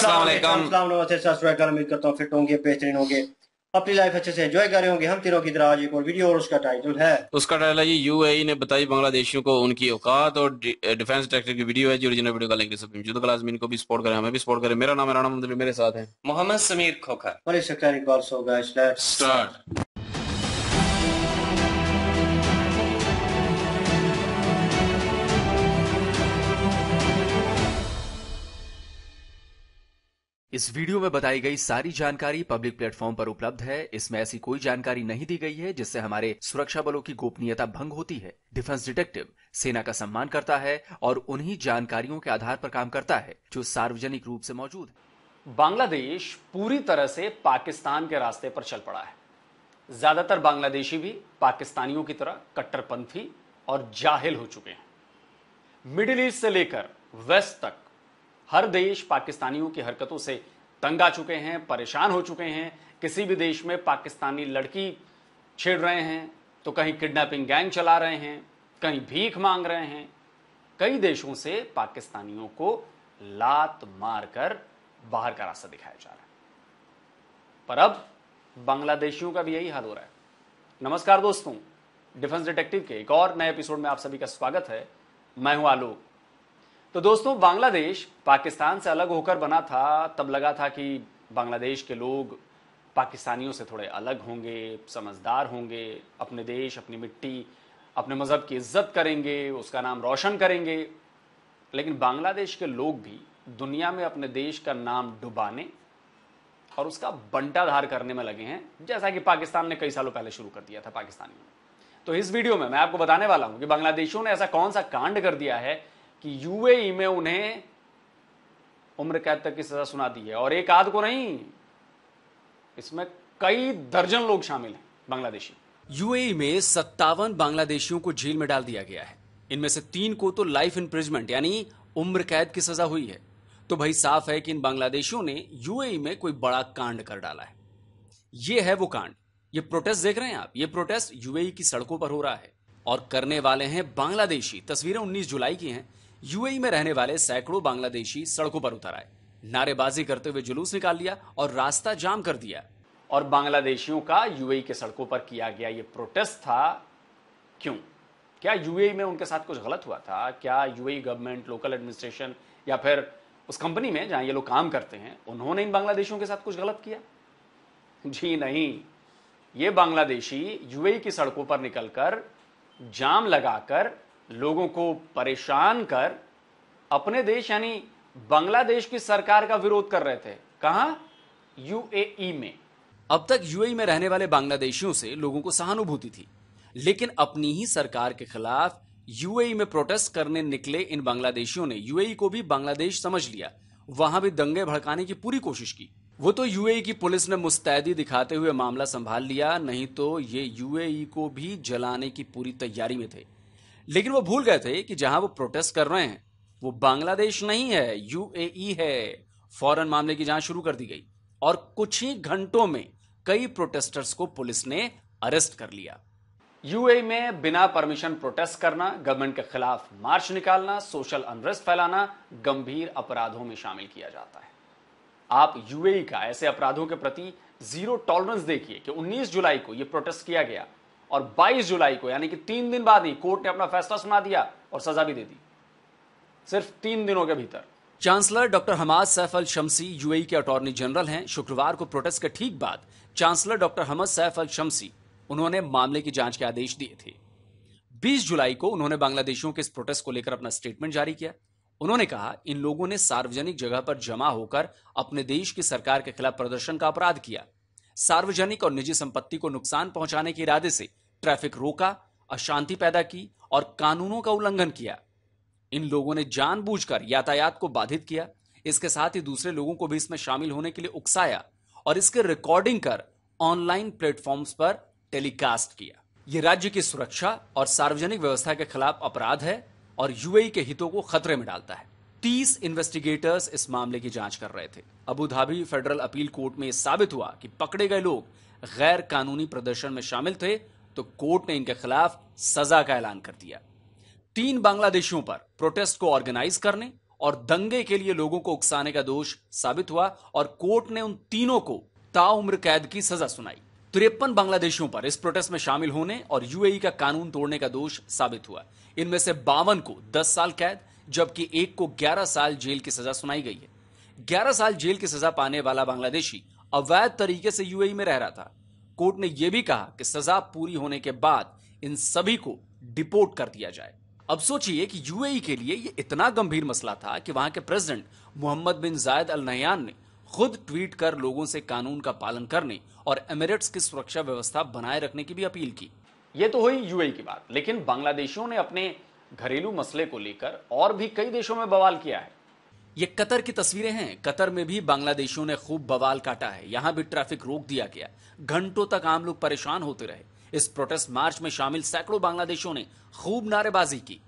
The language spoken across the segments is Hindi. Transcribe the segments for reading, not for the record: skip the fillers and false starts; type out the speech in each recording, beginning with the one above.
अस्सलाम वालेकुम। उम्मीद करता हूँ फिट होंगे, बेहतरीन होंगे, अपनी लाइफ अच्छे से एंजॉय कर रहे होंगे। हम तीनों की तरह आज एक और वीडियो, और उसका टाइटल है ये यूएई ने बताई बांग्लादेशियों को उनकी औकात, और डिफेंस सेक्टर की वीडियो है जी। ओरिजिनल वीडियो का लिंक डिस्क्रिप्शन में मौजूद है। लाजमी इनको भी सपोर्ट करें, हमें भी सपोर्ट करें। मेरा नाम है राणा मंदिर, मेरे साथ है मोहम्मद समीर खोखर। और इस Iqbal. So guys, let's start. इस वीडियो में बताई गई सारी जानकारी पब्लिक प्लेटफॉर्म पर उपलब्ध है। इसमें ऐसी कोई जानकारी नहीं दी गई है जिससे हमारे सुरक्षा बलों की गोपनीयता भंग होती है। डिफेंस डिटेक्टिव सेना का सम्मान करता है और उन्हीं जानकारियों के आधार पर काम करता है जो सार्वजनिक रूप से मौजूद है। बांग्लादेश पूरी तरह से पाकिस्तान के रास्ते पर चल पड़ा है। ज्यादातर बांग्लादेशी भी पाकिस्तानियों की तरह कट्टरपंथी और जाहिल हो चुके हैं। मिडिल ईस्ट से लेकर वेस्ट तक हर देश पाकिस्तानियों की हरकतों से तंग आ चुके हैं, परेशान हो चुके हैं। किसी भी देश में पाकिस्तानी लड़की छेड़ रहे हैं तो कहीं किडनैपिंग गैंग चला रहे हैं, कहीं भीख मांग रहे हैं। कई देशों से पाकिस्तानियों को लात मारकर बाहर का रास्ता दिखाया जा रहा है, पर अब बांग्लादेशियों का भी यही हाल हो रहा है। नमस्कार दोस्तों, डिफेंस डिटेक्टिव के एक और नए एपिसोड में आप सभी का स्वागत है। मैं हूं आलोक। तो दोस्तों, बांग्लादेश पाकिस्तान से अलग होकर बना था, तब लगा था कि बांग्लादेश के लोग पाकिस्तानियों से थोड़े अलग होंगे, समझदार होंगे, अपने देश, अपनी मिट्टी, अपने मजहब की इज्जत करेंगे, उसका नाम रोशन करेंगे। लेकिन बांग्लादेश के लोग भी दुनिया में अपने देश का नाम डुबाने और उसका बंटाधार करने में लगे हैं, जैसा कि पाकिस्तान ने कई सालों पहले शुरू कर दिया था पाकिस्तानियों ने। तो इस वीडियो में मैं आपको बताने वाला हूं कि बांग्लादेशियों ने ऐसा कौन सा कांड कर दिया है कि यूएई में उन्हें उम्र कैद तक की सजा सुना दी है। और एक आध को नहीं, इसमें कई दर्जन लोग शामिल हैं बांग्लादेशी। यूएई में 57 बांग्लादेशियों को जेल में डाल दिया गया है। इनमें से 3 को तो लाइफ इम्प्रिजमेंट यानी उम्र कैद की सजा हुई है। तो भाई साफ है कि इन बांग्लादेशियों ने यूएई में कोई बड़ा कांड कर डाला है। यह है वो कांड। ये प्रोटेस्ट देख रहे हैं आप, ये प्रोटेस्ट यूएई की सड़कों पर हो रहा है और करने वाले हैं बांग्लादेशी। तस्वीरें 19 जुलाई की हैं। यूएई में रहने वाले सैकड़ों बांग्लादेशी सड़कों पर उतर आए, नारेबाजी करते हुए जुलूस निकाल लिया और रास्ता जाम कर दिया। और बांग्लादेशियों का यूएई के सड़कों पर किया गया ये प्रोटेस्ट था क्यों? क्या यूएई में उनके साथ कुछ गलत हुआ था? क्या यूएई गवर्नमेंट, लोकल एडमिनिस्ट्रेशन या फिर उस कंपनी में जहां ये लोग काम करते हैं, उन्होंने इन बांग्लादेशियों के साथ कुछ गलत किया? जी नहीं, ये बांग्लादेशी यूएई की सड़कों पर निकलकर जाम लगाकर लोगों को परेशान कर अपने देश यानी बांग्लादेश की सरकार का विरोध कर रहे थे। कहां? यूएई में। अब तक यूएई में रहने वाले बांग्लादेशियों से लोगों को सहानुभूति थी, लेकिन अपनी ही सरकार के खिलाफ यूएई में प्रोटेस्ट करने निकले इन बांग्लादेशियों ने यूएई को भी बांग्लादेश समझ लिया। वहां भी दंगे भड़काने की पूरी कोशिश की। वो तो यूएई की पुलिस ने मुस्तैदी दिखाते हुए मामला संभाल लिया, नहीं तो ये यूएई को भी जलाने की पूरी तैयारी में थे। लेकिन वो भूल गए थे कि जहां वो प्रोटेस्ट कर रहे हैं वो बांग्लादेश नहीं है, यूएई है। फौरन मामले की जांच शुरू कर दी गई और कुछ ही घंटों में कई प्रोटेस्टर्स को पुलिस ने अरेस्ट कर लिया। यूएई में बिना परमिशन प्रोटेस्ट करना, गवर्नमेंट के खिलाफ मार्च निकालना, सोशल अनरेस्ट फैलाना गंभीर अपराधों में शामिल किया जाता है। आप यूएई का ऐसे अपराधों के प्रति जीरो टॉलरेंस देखिए कि 19 जुलाई को यह प्रोटेस्ट किया गया और 22 जुलाई को यानी कि 3 दिन बाद ही कोर्ट ने अपना फैसला सुना दिया और सजा भी दे दी, सिर्फ 3 दिनों के भीतर। चांसलर डॉक्टर हमाद सैफ अल शम्सी यूएई के अटॉर्नी जनरल हैं। शुक्रवार को प्रोटेस्ट के ठीक बाद चांसलर डॉक्टर हमाद सैफ अल शम्सी उन्होंने मामले की जांच के आदेश दिए थे। 20 जुलाई को उन्होंने बांग्लादेशियों के इस प्रोटेस्ट को लेकर अपना स्टेटमेंट जारी किया। उन्होंने कहा, इन लोगों ने सार्वजनिक जगह पर जमा होकर अपने देश की सरकार के खिलाफ प्रदर्शन का अपराध किया, सार्वजनिक और निजी संपत्ति को नुकसान पहुंचाने के इरादे से ट्रैफिक रोका, अशांति पैदा की और कानूनों का उल्लंघन किया। इन लोगों ने जानबूझकर यातायात को बाधित किया। इसके साथ ही दूसरे लोगों को भी इसमें शामिल होने के लिए उकसाया और इसके रिकॉर्डिंग कर ऑनलाइन प्लेटफॉर्म्स पर टेलीकास्ट किया। यह राज्य की सुरक्षा और सार्वजनिक व्यवस्था के खिलाफ अपराध है और यूएई के हितों को खतरे में डालता है। 30 इन्वेस्टिगेटर्स इस मामले की जांच कर रहे थे। Abu Dhabi federal appeal court में यह साबित हुआ कि पकड़े गए लोग गैर कानूनी प्रदर्शन में शामिल थे, तो कोर्ट ने इनके खिलाफ सजा का ऐलान कर दिया। 3 बांग्लादेशियों पर प्रोटेस्ट को ऑर्गेनाइज करने और दंगे के लिए लोगों को उकसाने का दोष साबित हुआ और कोर्ट ने उन तीनों को ताउम्र कैद की सजा सुनाई। 53 बांग्लादेशियों पर इस प्रोटेस्ट में शामिल होने और यूएई का कानून तोड़ने का दोष साबित हुआ। इनमें से 52 को 10 साल कैद जबकि एक को 11 साल जेल की सजा सुनाई गई है। 11 साल जेल की सजा पाने वाला बांग्लादेशी अवैध तरीके से यूएई में रह रहा था। कोर्ट ने यह भी कहा कि सजा पूरी होने के बाद इन सभी को डिपोर्ट कर दिया जाए। अब सोचिए कि यूएई के लिए यह इतना गंभीर मसला था कि वहां के प्रेसिडेंट मोहम्मद बिन जायद अल नहयान ने खुद ट्वीट कर लोगों से कानून का पालन करने और एमिरेट्स की सुरक्षा व्यवस्था बनाए रखने की भी अपील की। यह तो हुई यूएई की बात, लेकिन बांग्लादेशियों ने अपने घरेलू मसले को लेकर और भी कई देशों में बवाल किया है। ये कतर की तस्वीरें हैं। कतर में भी बांग्लादेशियों ने खूब बवाल काटा है। यहां भी ट्रैफिक रोक दिया गया, घंटों तक आम लोग परेशान होते रहे। इस प्रोटेस्ट मार्च में शामिल सैकड़ों बांग्लादेशियों ने खूब नारेबाजी की।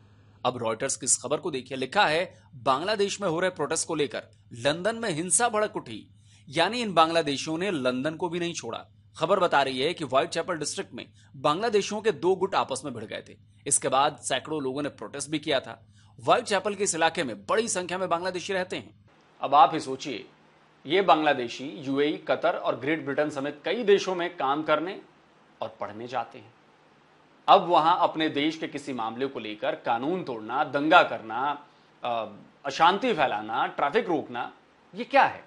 अब रॉयटर्स की इस खबर को देखिए, लिखा है बांग्लादेश में हो रहे प्रोटेस्ट को लेकर लंदन में हिंसा भड़क उठी, यानी इन बांग्लादेशियों ने लंदन को भी नहीं छोड़ा। खबर बता रही है कि व्हाइट चैपल डिस्ट्रिक्ट में बांग्लादेशियों के 2 गुट आपस में भिड़ गए थे। इसके बाद सैकड़ों लोगों ने प्रोटेस्ट भी किया था। व्हाइट चैपल के इस इलाके में बड़ी संख्या में बांग्लादेशी रहते हैं। अब आप ही सोचिए, ये बांग्लादेशी यूएई, कतर और ग्रेट ब्रिटेन समेत कई देशों में काम करने और पढ़ने जाते हैं। अब वहां अपने देश के किसी मामले को लेकर कानून तोड़ना, दंगा करना, अशांति फैलाना, ट्रैफिक रोकना, ये क्या है?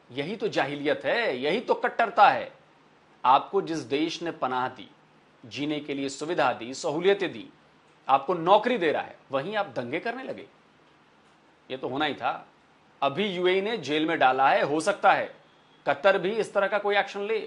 यही तो जाहिलियत है, यही तो कट्टरता है। आपको जिस देश ने पनाह दी, जीने के लिए सुविधा दी, सहूलियतें दी, आपको नौकरी दे रहा है, वहीं आप दंगे करने लगे। ये तो होना ही था। अभी यूएई ने जेल में डाला है, हो सकता है कतर भी इस तरह का कोई एक्शन ले।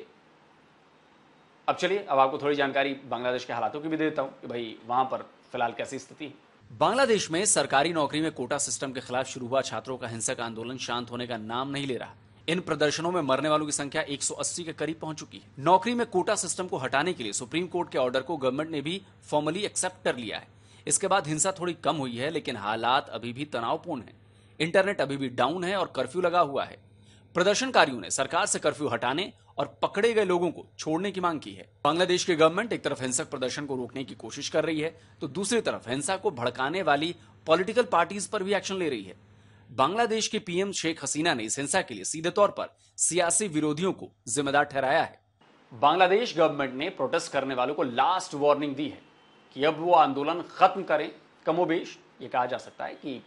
अब चलिए, अब आपको थोड़ी जानकारी बांग्लादेश के हालातों की भी देता हूं कि भाई वहां पर फिलहाल कैसी स्थिति है। बांग्लादेश में सरकारी नौकरी में कोटा सिस्टम के खिलाफ शुरू हुआ छात्रों का हिंसक आंदोलन शांत होने का नाम नहीं ले रहा। इन प्रदर्शनों में मरने वालों की संख्या 180 के करीब पहुंच चुकी है। नौकरी में कोटा सिस्टम को हटाने के लिए सुप्रीम कोर्ट के ऑर्डर को गवर्नमेंट ने भी फॉर्मली एक्सेप्ट कर लिया है। इसके बाद हिंसा थोड़ी कम हुई है, लेकिन हालात अभी भी तनावपूर्ण है। इंटरनेट अभी भी डाउन है और कर्फ्यू लगा हुआ है। प्रदर्शनकारियों ने सरकार से कर्फ्यू हटाने और पकड़े गए लोगों को छोड़ने की मांग की है। बांग्लादेश की गवर्नमेंट एक तरफ हिंसक प्रदर्शन को रोकने की कोशिश कर रही है, तो दूसरी तरफ हिंसा को भड़काने वाली पॉलिटिकल पार्टीज पर भी एक्शन ले रही है। बांग्लादेश की पीएम शेख हसीना ने इस हिंसा के लिए सीधे तौर पर सियासी विरोधियों को जिम्मेदार ठहराया है। बांग्लादेश गवर्नमेंट ने प्रोटेस्ट करने वालों को लास्ट वार्निंग दी है कि अब वो आंदोलन खत्म करें। कमोबेश ये कहा जा सकता है कि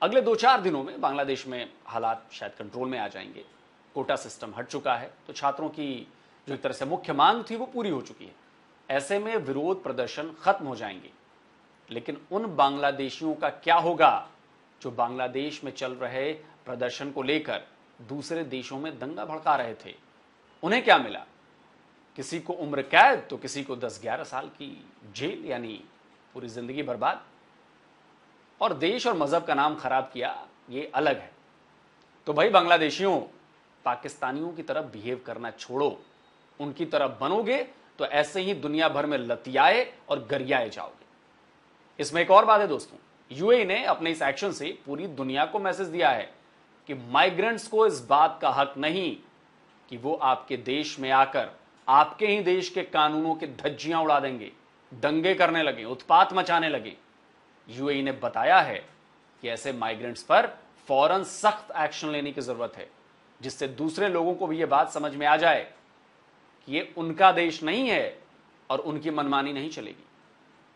अगले 2-4 दिनों में बांग्लादेश में हालात शायद कंट्रोल में आ जाएंगे। कोटा सिस्टम हट चुका है, तो छात्रों की जो एक तरह से मुख्य मांग थी वो पूरी हो चुकी है। ऐसे में विरोध प्रदर्शन खत्म हो जाएंगे। लेकिन उन बांग्लादेशियों का क्या होगा जो बांग्लादेश में चल रहे प्रदर्शन को लेकर दूसरे देशों में दंगा भड़का रहे थे? उन्हें क्या मिला? किसी को उम्र कैद तो किसी को 10-11 साल की जेल, यानी पूरी जिंदगी बर्बाद। और देश और मजहब का नाम खराब किया, ये अलग है। तो भाई बांग्लादेशियों, पाकिस्तानियों की तरफ बिहेव करना छोड़ो। उनकी तरफ बनोगे तो ऐसे ही दुनिया भर में लतियाए और गरियाए जाओगे। इसमें एक और बात है दोस्तों, यूएई ने अपने इस एक्शन से पूरी दुनिया को मैसेज दिया है कि माइग्रेंट्स को इस बात का हक नहीं कि वो आपके देश में आकर आपके ही देश के कानूनों की धज्जियां उड़ा देंगे, दंगे करने लगे, उत्पात मचाने लगे। यूएई ने बताया है कि ऐसे माइग्रेंट्स पर फौरन सख्त एक्शन लेने की जरूरत है, जिससे दूसरे लोगों को भी यह बात समझ में आ जाए कि ये उनका देश नहीं है और उनकी मनमानी नहीं चलेगी।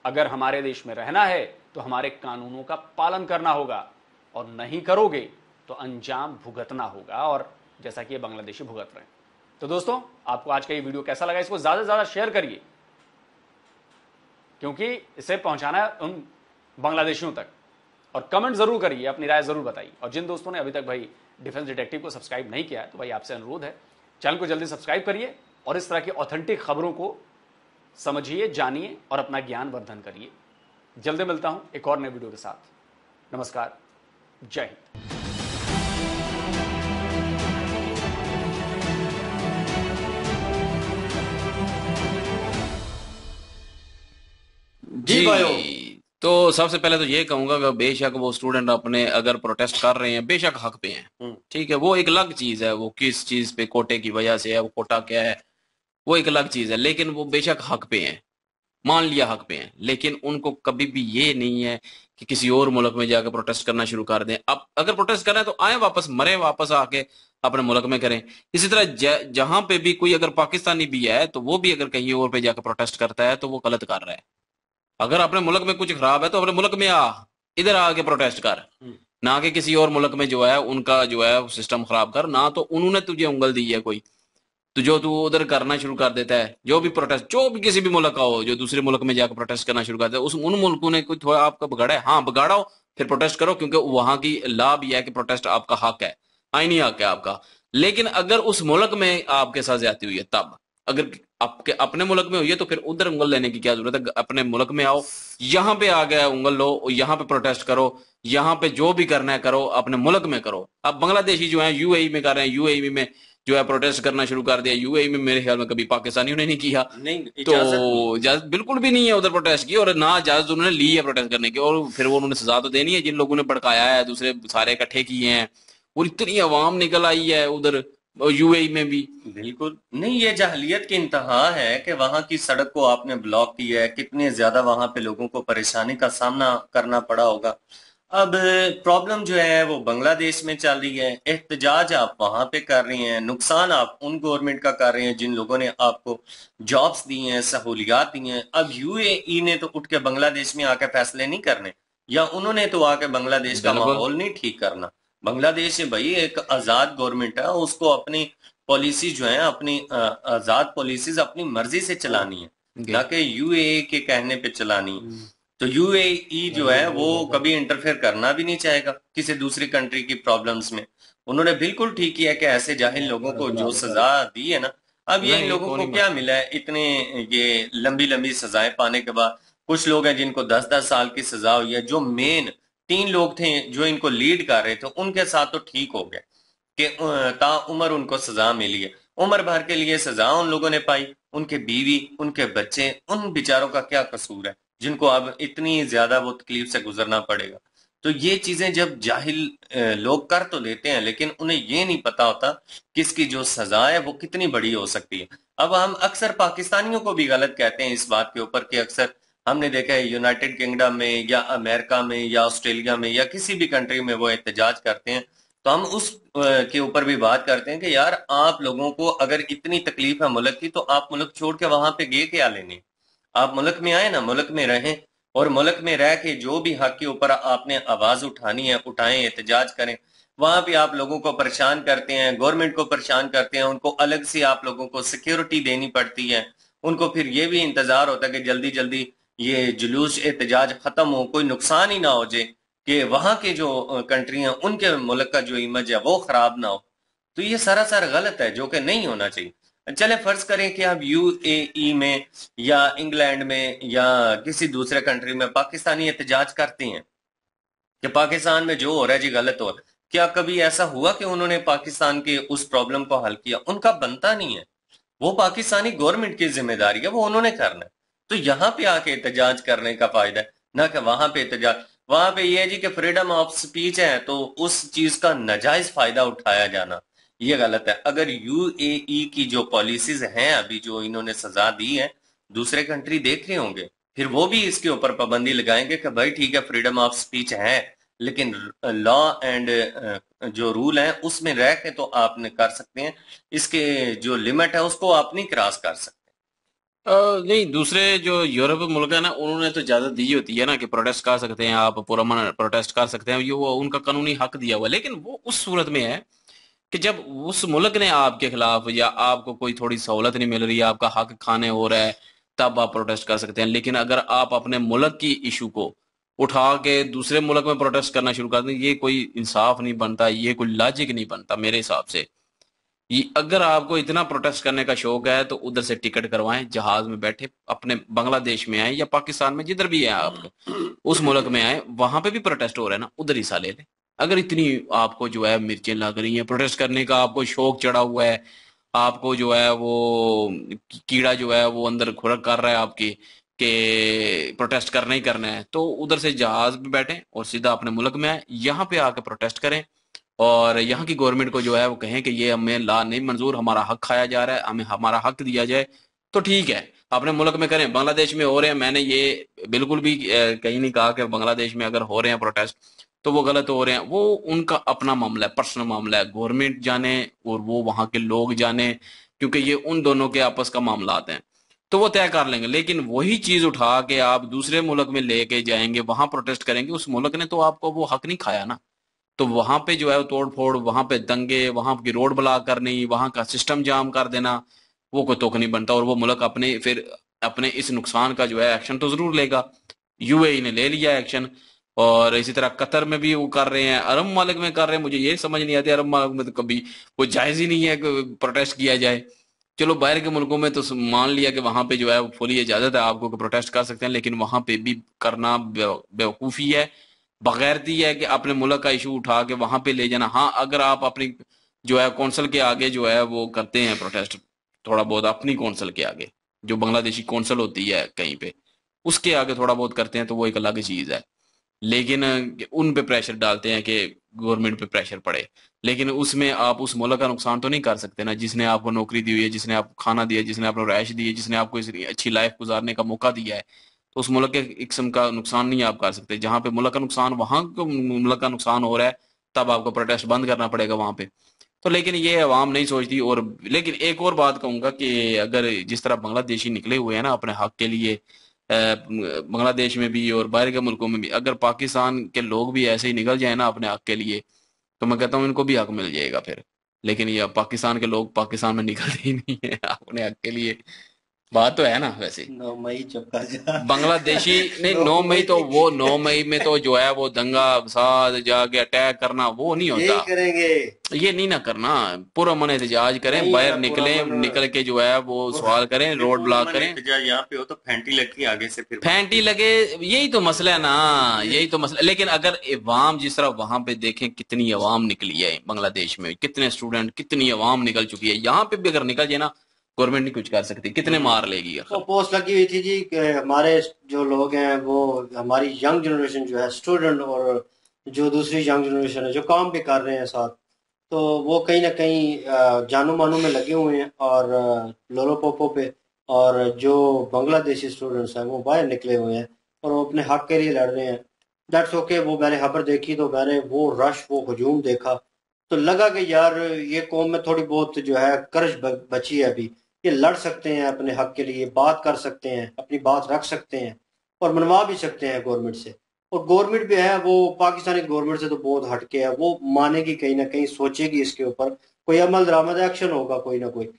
अगर हमारे देश में रहना है तो हमारे कानूनों का पालन करना होगा, और नहीं करोगे तो अंजाम भुगतना होगा, और जैसा कि ये बांग्लादेशी भुगत रहे हैं। तो दोस्तों, आपको आज का ये वीडियो कैसा लगा? इसको ज्यादा से ज्यादा शेयर करिए, क्योंकि इसे पहुंचाना है उन बांग्लादेशियों तक। और कमेंट जरूर करिए, अपनी राय जरूर बताइए। और जिन दोस्तों ने अभी तक भाई डिफेंस डिटेक्टिव को सब्सक्राइब नहीं किया है, तो भाई आपसे अनुरोध है, चैनल को जल्दी सब्सक्राइब करिए और इस तरह की ऑथेंटिक खबरों को समझिए, जानिए और अपना ज्ञान वर्धन करिए। जल्दी मिलता हूं एक और नए वीडियो के साथ। नमस्कार, जय हिंद। जी भाइयों, तो सबसे पहले तो ये कहूंगा कि बेशक वो स्टूडेंट अपने अगर प्रोटेस्ट कर रहे हैं, बेशक हक पे हैं, ठीक है, वो एक अलग चीज है। वो किस चीज पे, कोटे की वजह से है, वो कोटा क्या है, वो एक अलग चीज है, लेकिन वो बेशक हक पे हैं। मान लिया हक पे हैं, लेकिन उनको कभी भी ये नहीं है कि किसी और मुल्क में जाकर प्रोटेस्ट करना शुरू कर दें। अब अगर प्रोटेस्ट करना है तो आए वापस, मरे वापस आके अपने मुल्क में करें। इसी तरह जहां पे भी कोई अगर पाकिस्तानी भी है तो वो भी अगर कहीं और पे जाकर प्रोटेस्ट करता है तो वो गलत कर रहा है। अगर अपने मुल्क में कुछ खराब है तो अपने मुल्क में इधर आके प्रोटेस्ट कर, ना कि किसी और मुल्क में जो है उनका जो है सिस्टम खराब कर। ना तो उन्होंने तुझे उंगल दी है कोई, तो जो तू उधर करना शुरू कर देता है, जो भी प्रोटेस्ट जो भी किसी भी मुल्क का हो, जो दूसरे मुल्क में जाकर प्रोटेस्ट करना शुरू करता है, उन मुल्कों ने कोई थोड़ा आपका बिगाड़ा है, हाँ बिगाड़ो, फिर प्रोटेस्ट करो, क्योंकि वहां की लॉ भी है कि प्रोटेस्ट आपका हक है, आईनी हक है आपका। लेकिन अगर उस मुल्क में आपके साथ ज्यादती हुई है, तब अगर आपके अपने मुल्क में हुई है तो फिर उधर उंगल लेने की क्या जरूरत है। अपने मुल्क में आओ, यहाँ पे आ गया उंगल लो, यहाँ पे प्रोटेस्ट करो, यहाँ पे जो भी करना है करो, अपने मुल्क में करो। अब बांग्लादेशी जो है यूएई में कर रहे हैं, यूएई में जो है प्रोटेस्ट करना शुरू कर दिया। यूएई में मेरे ख्याल में कभी पाकिस्तानियों ने नहीं किया, नहीं, तो इजाजत बिल्कुल भी नहीं है उधर प्रोटेस्ट की, और ना इजाजत उन्होंने ली है प्रोटेस्ट करने की, और फिर वो उन्होंने सजा तो देनी है जिन लोगों ने भड़काया है, दूसरे सारे इकट्ठे किए हैं, और इतनी अवाम निकल आई है उधर यूएई में भी। बिल्कुल नहीं, ये जाहलियत की इंतहा है कि वहां की सड़क को आपने ब्लॉक किया है, कितने ज्यादा वहां पे लोगों को परेशानी का सामना करना पड़ा होगा। अब प्रॉब्लम जो है वो बांग्लादेश में चल रही है, एहतजाज आप वहां पे कर रही हैं, नुकसान आप उन गवर्नमेंट का कर रहे हैं जिन लोगों ने आपको जॉब्स दी हैं, सहूलियात दी हैं। अब यूएई ने तो उठ के बांग्लादेश में आके फैसले नहीं करने, या उन्होंने तो आके बांग्लादेश का बिल्कुल। माहौल नहीं ठीक करना। बांग्लादेश भाई एक आजाद गवर्नमेंट है, उसको अपनी पॉलिसी जो है, अपनी आजाद पॉलिसीज अपनी मर्जी से चलानी है, ना कि यूएई के कहने पे चलानी है। तो यूएई जो है वो कभी इंटरफेयर करना भी नहीं चाहेगा किसी दूसरी कंट्री की प्रॉब्लम्स में। उन्होंने बिल्कुल ठीक किया कि ऐसे जाहिल लोगों को जो सजा दी है ना, अब ये इन नहीं, लोगों वो को नहीं क्या मिला है इतने ये लंबी लंबी सजाएं पाने के बाद। कुछ लोग हैं जिनको 10-10 साल की सजा हुई है। जो मेन 3 लोग थे जो इनको लीड कर रहे थे उनके साथ तो ठीक हो गया कि ताउम्र उनको सजा मिली है, उम्र भर के लिए सजा उन लोगों ने पाई। उनके बीवी, उनके बच्चे, उन बेचारों का क्या कसूर है जिनको अब इतनी ज्यादा वो तकलीफ से गुजरना पड़ेगा। तो ये चीजें जब जाहिल लोग कर तो लेते हैं, लेकिन उन्हें ये नहीं पता होता कि इसकी जो सजा है वो कितनी बड़ी हो सकती है। अब हम अक्सर पाकिस्तानियों को भी गलत कहते हैं इस बात के ऊपर कि अक्सर हमने देखा है यूनाइटेड किंगडम में या अमेरिका में या ऑस्ट्रेलिया में या किसी भी कंट्री में वो एहतजाज करते हैं, तो हम उस के ऊपर भी बात करते हैं कि यार आप लोगों को अगर इतनी तकलीफ है मुल्क की, तो आप मुल्क छोड़ के वहां पे गए क्या लेने। आप मुल्क में आए ना, मुल्क में रहें, और मुल्क में रह के जो भी हक के ऊपर आपने आवाज उठानी है उठाएं, एहतजाज करें। वहां पे आप लोगों को परेशान करते हैं, गवर्नमेंट को परेशान करते हैं, उनको अलग से आप लोगों को सिक्योरिटी देनी पड़ती है। उनको फिर ये भी इंतजार होता है कि जल्दी जल्दी ये जुलूस एहतजाज खत्म हो, कोई नुकसान ही ना हो जाए, कि वहां के जो कंट्री हैं उनके मुल्क का जो इमेज है वो खराब ना हो। तो ये सरासर गलत है, जो कि नहीं होना चाहिए। चले फर्ज करें कि आप यूएई में या इंग्लैंड में या किसी दूसरे कंट्री में पाकिस्तानी एहतजाज करते हैं कि पाकिस्तान में जो हो रहा है जी गलत हो रहा है। क्या कभी ऐसा हुआ कि उन्होंने पाकिस्तान के उस प्रॉब्लम को हल किया? उनका बनता नहीं है, वो पाकिस्तानी गवर्नमेंट की जिम्मेदारी है, वो उन्होंने करना है। तो यहाँ पे आके एहतजाज करने का फायदा है, ना कि वहां पे एहतजाज। वहां पे ये है जी कि फ्रीडम ऑफ स्पीच है, तो उस चीज का नाजायज फायदा उठाया जाना ये गलत है। अगर यूएई की जो पॉलिसीज हैं अभी जो इन्होंने सजा दी है, दूसरे कंट्री देख रहे होंगे, फिर वो भी इसके ऊपर पाबंदी लगाएंगे कि भाई ठीक है फ्रीडम ऑफ स्पीच है, लेकिन लॉ एंड जो रूल है उसमें रह के तो आपने कर सकते हैं, इसके जो लिमिट है उसको आप नहीं क्रॉस कर सकते। नहीं, दूसरे जो यूरोप मुल्क है ना, उन्होंने तो इजाजत दी होती है ना कि प्रोटेस्ट कर सकते हैं, आप पूरा मन प्रोटेस्ट कर सकते हैं, ये वो उनका कानूनी हक दिया हुआ है। लेकिन वो उस सूरत में है कि जब उस मुल्क ने आपके खिलाफ या आपको कोई थोड़ी सहूलत नहीं मिल रही है, आपका हक खाने हो रहा है, तब आप प्रोटेस्ट कर सकते हैं। लेकिन अगर आप अपने मुल्क की इशू को उठा के दूसरे मुल्क में प्रोटेस्ट करना शुरू कर दें, ये कोई इंसाफ नहीं बनता, ये कोई लॉजिक नहीं बनता मेरे हिसाब से। अगर आपको इतना प्रोटेस्ट करने का शौक है तो उधर से टिकट करवाएं, जहाज में बैठे अपने बांग्लादेश में आए या पाकिस्तान में, जिधर भी है आप उस मुल्क में आए, वहां पे भी प्रोटेस्ट हो रहा है ना, उधर हिस्सा ले लें। अगर इतनी आपको जो है मिर्चें लग रही हैं प्रोटेस्ट करने का, आपको शौक चढ़ा हुआ है, आपको जो है वो कीड़ा जो है वो अंदर खुरक कर रहा है आपकी कि प्रोटेस्ट करना ही करना है, तो उधर से जहाज में बैठें और सीधा अपने मुल्क में आए, यहाँ पे आके प्रोटेस्ट करें, और यहाँ की गवर्नमेंट को जो है वो कहें कि ये हमें ला नहीं मंजूर, हमारा हक खाया जा रहा है, हमें हमारा हक दिया जाए। तो ठीक है, अपने मुल्क में करें। बांग्लादेश में हो रहे हैं, मैंने ये बिल्कुल भी कहीं नहीं कहा कि बांग्लादेश में अगर हो रहे हैं प्रोटेस्ट तो वो गलत हो रहे हैं, वो उनका अपना मामला है, पर्सनल मामला है, गवर्नमेंट जाने और वो वहां के लोग जाने, क्योंकि ये उन दोनों के आपस का मामला आते हैं, तो वो तय कर लेंगे। लेकिन वही चीज उठा के आप दूसरे मुल्क में लेके जाएंगे, वहां प्रोटेस्ट करेंगे, उस मुल्क ने तो आपको वो हक नहीं खाया ना। तो वहां पे जो है वो तोड़ फोड़, वहां पे दंगे, वहां की रोड ब्लॉक करनी, वहां का सिस्टम जाम कर देना, वो कोई तुक नहीं बनता। और वो मुल्क अपने फिर अपने इस नुकसान का जो है एक्शन तो जरूर लेगा। यूएई ने ले लिया एक्शन, और इसी तरह कतर में भी वो कर रहे हैं, अरब मालिक में कर रहे हैं। मुझे ये समझ नहीं आती, अरब मालिक में तो कभी वो जायज ही नहीं है कि प्रोटेस्ट किया जाए। चलो बाहर के मुल्कों में तो मान लिया कि वहां पे जो है फुली इजाजत है आपको कि प्रोटेस्ट कर सकते हैं, लेकिन वहां पे भी करना बेवकूफी है, बगैरती है कि अपने मुल्क का इशू उठा के वहां पे ले जाना। हाँ, अगर आप अपनी जो है कौंसल के आगे जो है वो करते हैं प्रोटेस्ट, थोड़ा बहुत अपनी कौंसल के आगे, जो बांग्लादेशी कौंसल होती है कहीं पे, उसके आगे थोड़ा बहुत करते हैं तो वो एक अलग चीज है। लेकिन उन पे प्रेशर डालते हैं कि गवर्नमेंट पे प्रेशर पड़े, लेकिन उसमें आप उस मुल्क का नुकसान तो नहीं कर सकते ना, जिसने आपको नौकरी दी हुई है, जिसने आपको खाना दिया है, जिसने आपको रहायश दी है, जिसने आपको इस अच्छी लाइफ गुजारने का मौका दिया है। तो उस मुल्क के एक किस्म का नुकसान नहीं आप कर सकते। जहां पे मुल्क का नुकसान, वहां को मुल्क का नुकसान हो रहा है, तब आपको प्रोटेस्ट बंद करना पड़ेगा वहां पे। तो लेकिन ये अवाम नहीं सोचती। और लेकिन एक और बात कहूंगा कि अगर जिस तरह बांग्लादेशी निकले हुए हैं ना अपने हक के लिए, बांग्लादेश में भी और बाहर के मुल्कों में भी, अगर पाकिस्तान के लोग भी ऐसे ही निकल जाए ना अपने हक के लिए, तो मैं कहता हूँ इनको भी हक मिल जाएगा फिर। लेकिन ये पाकिस्तान के लोग पाकिस्तान में निकलते ही नहीं है अपने हक के लिए। बात तो है ना वैसे। 9 मई चुपका जा। बांग्लादेशी नहीं, 9 9 मई तो मई वो 9 मई में तो जो है वो दंगा फसाद जाके अटैक करना वो नहीं यही होता। करेंगे। ये नहीं ना करना, पुरअमन एहतजाज करें, नहीं बाहर है निकले, पुरअमन। निकल के जो है वो सवाल करें, ये रोड ब्लॉक पुरअमन करें। एहतजाज यहाँ पे हो तो फैंटी लगती आगे से फिर फैंटी लगे, यही तो मसला है ना, यही तो मसला। लेकिन अगर अवाम जिस तरह वहां पे देखें, कितनी अवाम निकली है बांग्लादेश में, कितने स्टूडेंट, कितनी अवाम निकल चुकी है, यहाँ पे भी अगर निकल जाए ना, गवर्नमेंट नहीं कुछ कर सकती, कितने मार लेगी वो आखिर। पोस्ट लगी हुई थी जी कि हमारे जो लोग हैं वो, हमारी यंग जनरेशन जो है स्टूडेंट, और जो दूसरी यंग जनरेशन है जो काम भी कर रहे हैं साथ, तो वो कहीं ना कहीं जानू मानू में लगे हुए हैं और लोलो पोपो पे। और जो बांग्लादेशी स्टूडेंट्स हैं वो बाहर निकले हुए हैं और वो अपने हक के लिए लड़ रहे हैं। That's okay. वो मैंने खबर देखी तो मैंने वो रश, वो हजूम देखा, तो लगा कि यार ये कौम में थोड़ी बहुत जो है कर्ज बची है अभी। ये लड़ सकते हैं अपने हक के लिए, बात कर सकते हैं, अपनी बात रख सकते हैं और मनवा भी सकते हैं गवर्नमेंट से। और गवर्नमेंट भी है वो पाकिस्तानी गवर्नमेंट से तो बहुत हटके है, वो मानेगी, कहीं ना कहीं सोचेगी इसके ऊपर, कोई अमल दरामद एक्शन होगा कोई ना कोई।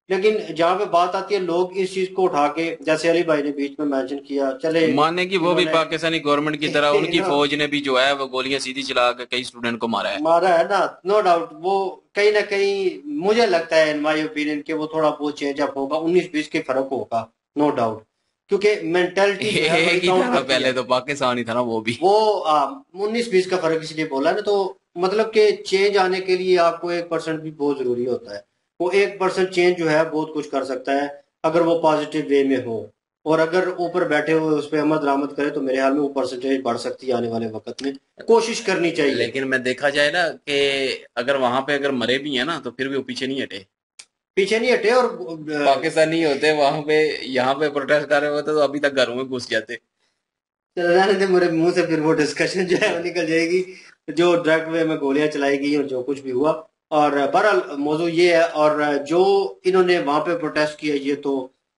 लेकिन जहाँ पे बात आती है लोग इस चीज को उठा के, जैसे अली भाई ने बीच में मेंशन किया, चले माने की वो भी इन्होंने पाकिस्तानी गवर्नमेंट की तरह उनकी फौज ने भी जो है वो गोलियां सीधी चला के कई स्टूडेंट को मारा है। मारा है ना, नो डाउट। वो कहीं ना कहीं मुझे लगता है इन माय ओपिनियन कि वो थोड़ा बहुत चेंज अप होगा, 19-20 के फर्क होगा, नो डाउट। क्योंकि मेंटेलिटी जो है बड़ी एक ही काउंट था करती पहले है। तो पाकिस्तान ही था ना वो भी। वो 19-20 का फर्क इसलिए बोला ना, तो मतलब कि चेंज आने के लिए आपको 1% भी बहुत जरूरी होता है। वो 1% चेंज जो है बहुत कुछ कर सकता है अगर वो पॉजिटिव वे में हो। और अगर ऊपर बैठे हुए उस पर अमल दरामद करे तो मेरे ख्याल में वो परसेंटेज बढ़ सकती है आने वाले वक्त में। कोशिश करनी चाहिए। लेकिन मैं देखा जाए ना कि अगर वहां पे अगर मरे भी हैं ना तो फिर भी वो पीछे नहीं हटे, पीछे नहीं हटे। और पाकिस्तानी होते वहां पे, यहाँ पे प्रोटेस्ट कर रहे होते तो अभी तक घरों में घुस जाते। रहने दे, मेरे मुंह से फिर वो डिस्कशन जो है वो निकल जाएगी, जो डायरेक्ट वे में गोलियां चलाई गई और जो कुछ भी हुआ। और बहरहाल मौजू ये है, और जो इन्होंने वहां पे प्रोटेस्ट किया ये तो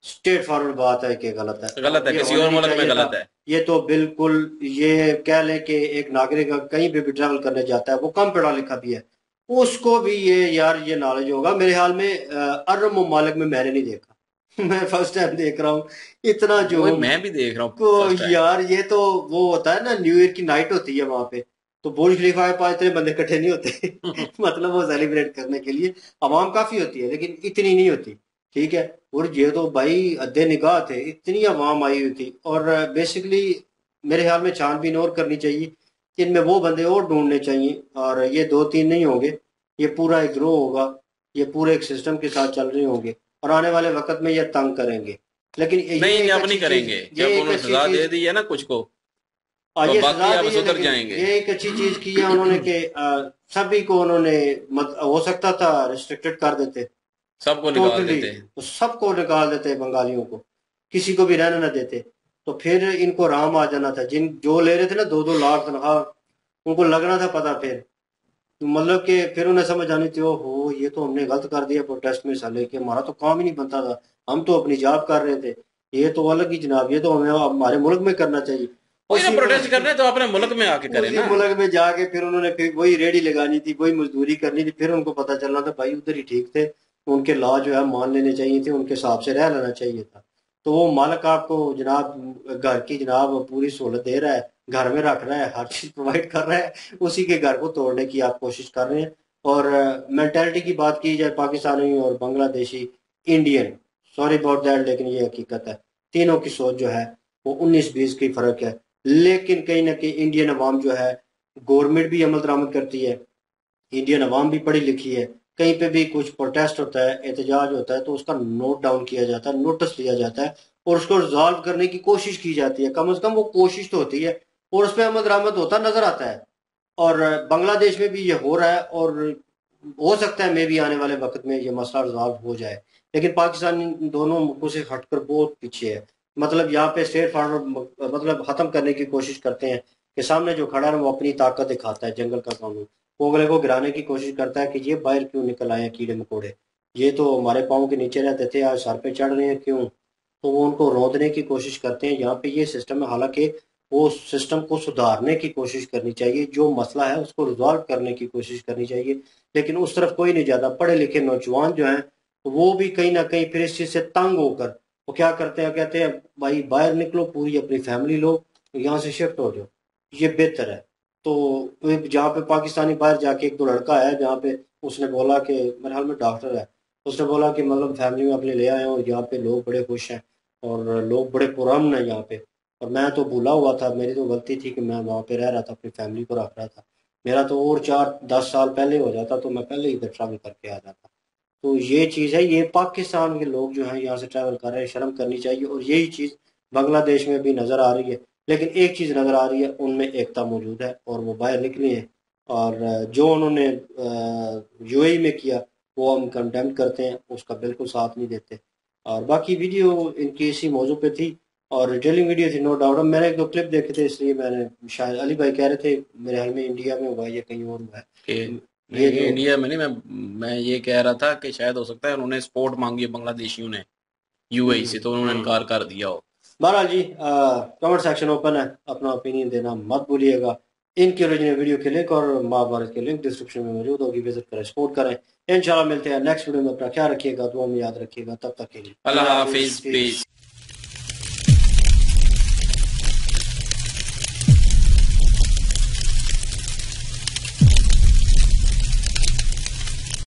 स्ट्रेट फॉरवर्ड बात है कि गलत है, गलत है, ये किसी होना और नहीं मुल्क में चाहिए था। गलत है। ये तो बिल्कुल, ये कह लें कि एक नागरिक कहीं पे भी ट्रैवल करने जाता है, वो कम पढ़ा लिखा भी है, उसको भी ये यार ये नॉलेज होगा। मेरे ख्याल में अरब ममालिक में मैंने नहीं देखा। मैं फर्स्ट टाइम देख रहा हूँ इतना वही जुर्म मैं भी देख रहा हूँ को। First time. यार ये तो वो होता है ना, न्यू ईयर की नाइट होती है वहां पे, तो बुर्ज खलीफा के पास इतने बंदे इकट्ठे नहीं होते मतलब वो सेलिब्रेट करने के लिए आवाम काफी होती है लेकिन इतनी नहीं होती, ठीक है। और ये तो भाई अद्दे निगाह थे, इतनी आवाम आई हुई थी। और बेसिकली मेरे ख्याल में छानबीन और करनी चाहिए कि इनमें वो बंदे और ढूंढने चाहिए, और ये 2-3 नहीं होंगे, ये पूरा एक ग्रोह होगा, ये पूरे एक सिस्टम के साथ चल रहे होंगे और आने वाले वक्त में ये तंग करेंगे। लेकिन ये नहीं एक अब अच्छी नहीं करेंगे, चीज, जब ये एक उन्होंने अच्छी सजा दे चीज, दी है ना कुछ को, तो ये बाकी सजा अब दी है, सुधर लेकिन जाएंगे। ये एक अच्छी चीज की है उन्होंने कि सभी को उन्होंने हो सकता था रिस्ट्रिक्टेड कर देते सबको निकाल टोटली, देते। तो सबको निकाल देते बंगालियों को। किसी को भी रहने ना देते। तो फिर इनको आराम आ जाना था, जो ले रहे थे ना 2-2 लाख तनख्वाह, उनको लगना था पता। फिर मतलब कि फिर उन्हें समझ आनी थी, ओहो ये तो हमने गलत कर दिया प्रोटेस्ट में साले, कि हमारा तो काम ही नहीं बनता था, हम तो अपनी जॉब कर रहे थे, ये तो अलग ही जनाब, ये तो हमें हमारे मुल्क में करना चाहिए। वही ना, प्रोटेस्ट करना है तो अपने मुल्क में आके करें उसी ना। मुल्क में जाके फिर उन्होंने फिर वही रेडी लगानी थी, वही मजदूरी करनी थी। फिर उनको पता चलना था भाई उधर ही ठीक थे, उनके लॉ जो है मान लेने चाहिए थे, उनके हिसाब से रह लेना चाहिए था। तो वो मालिक आपको जनाब घर की जनाब पूरी सहूलत दे रहा है, घर में रख रहा है, हर चीज प्रोवाइड कर रहा है, उसी के घर को तोड़ने की आप कोशिश कर रहे हैं। और मेंटेलिटी की बात की जाए, पाकिस्तानी और Bangladeshi, Indian, sorry about that, लेकिन ये हकीकत है, तीनों की सोच जो है वो 19-20 की फर्क है। लेकिन कहीं ना कहीं इंडियन अवाम जो है, गवर्नमेंट भी अमल दरामद करती है, इंडियन अवाम भी पढ़ी लिखी है, कहीं पे भी कुछ प्रोटेस्ट होता है, एहतजाज होता है, तो उसका नोट डाउन किया जाता है, नोटिस लिया जाता है और उसको रिजॉल्व करने की कोशिश की जाती है। कम से कम वो कोशिश तो होती है और उस पर अमल दरामद होता नजर आता है। और बांग्लादेश में भी ये हो रहा है और हो सकता है मे भी आने वाले वक्त में ये मसला रिजॉल्व हो जाए। लेकिन पाकिस्तान इन दोनों मुल्कों से हटकर बहुत पीछे है। मतलब यहाँ पे स्ट्रेट फॉरवर्ड मतलब खत्म करने की कोशिश करते हैं कि सामने जो खड़ा है वो अपनी ताकत दिखाता है, जंगल का कानून, वो अगले को गिराने की कोशिश करता है कि ये बाहर क्यों निकल आए हैं कीड़े मकोड़े, ये तो हमारे पाँव के नीचे रहते थे, आज सर पे चढ़ रहे हैं क्यों। तो वो उनको रौंदने की कोशिश करते हैं। यहाँ पे ये सिस्टम है, हालांकि वो सिस्टम को सुधारने की कोशिश करनी चाहिए, जो मसला है उसको रिजॉल्व करने की कोशिश करनी चाहिए, लेकिन उस तरफ कोई नहीं जाता। पढ़े लिखे नौजवान जो हैं वो भी कहीं ना कहीं फिर इस चीज से तंग होकर वो क्या करते हैं, कहते हैं भाई बाहर निकलो, पूरी अपनी फैमिली लो, यहाँ से शिफ्ट हो जाओ, ये बेहतर है। तो जहाँ पे पाकिस्तानी बाहर जाके एक दो लड़का है, जहाँ पे उसने बोला कि मेरे हाल में डॉक्टर है, उसने बोला कि मतलब फैमिली में अपने ले आए और यहाँ पे लोग बड़े खुश हैं और लोग बड़े पुरअमन हैं यहाँ पे। और मैं तो भूला हुआ था, मेरी तो गलती थी कि मैं वहाँ पे रह रहा था, अपनी फैमिली को रख रहा था। मेरा तो और 4-10 साल पहले हो जाता तो मैं पहले इधर ट्रैवल करके आ जाता। तो ये चीज़ है, ये पाकिस्तान के लोग जो हैं यहाँ से ट्रैवल कर रहे हैं, शर्म करनी चाहिए। और यही चीज़ बांग्लादेश में भी नज़र आ रही है। लेकिन एक चीज़ नज़र आ रही है, उनमें एकता मौजूद है और वो बाहर निकली है। और जो उन्होंने यूएई में किया वो हम कंडेम करते हैं, उसका बिल्कुल साथ नहीं देते। और बाकी वीडियो इनकी इसी मौजू पे थी और डिटेलिंग वीडियो थी, नो डाउट। अब मैंने एक दो क्लिप देखे थे, इसलिए मैंने, शायद अली भाई कह रहे थे मेरे ख्याल में इंडिया में हुआ है या कहीं और हुआ है कि ये नहीं, जो। इंडिया में नहीं, मैं ये कह रहा था कि शायद हो सकता है उन्होंने सपोर्ट मांगी है बांग्लादेशियों ने यूएई से, तो उन्होंने इनकार कर दिया हो। बहरहाल जी, कमेंट सेक्शन ओपन है, अपना ओपिनियन देना मत भूलिएगा। इनकी ओरिजिनल वीडियो के लिंक और महाभारत के लिंक डिस्क्रिप्शन में मौजूद होगी, विजिट करें, सपोर्ट करें। इंशाल्लाह मिलते हैं नेक्स्ट वीडियो में। अपना ख्याल रखिएगा, दुआ में याद रखिएगा। तब तक के लिए अल्लाह हाफिज, पीस।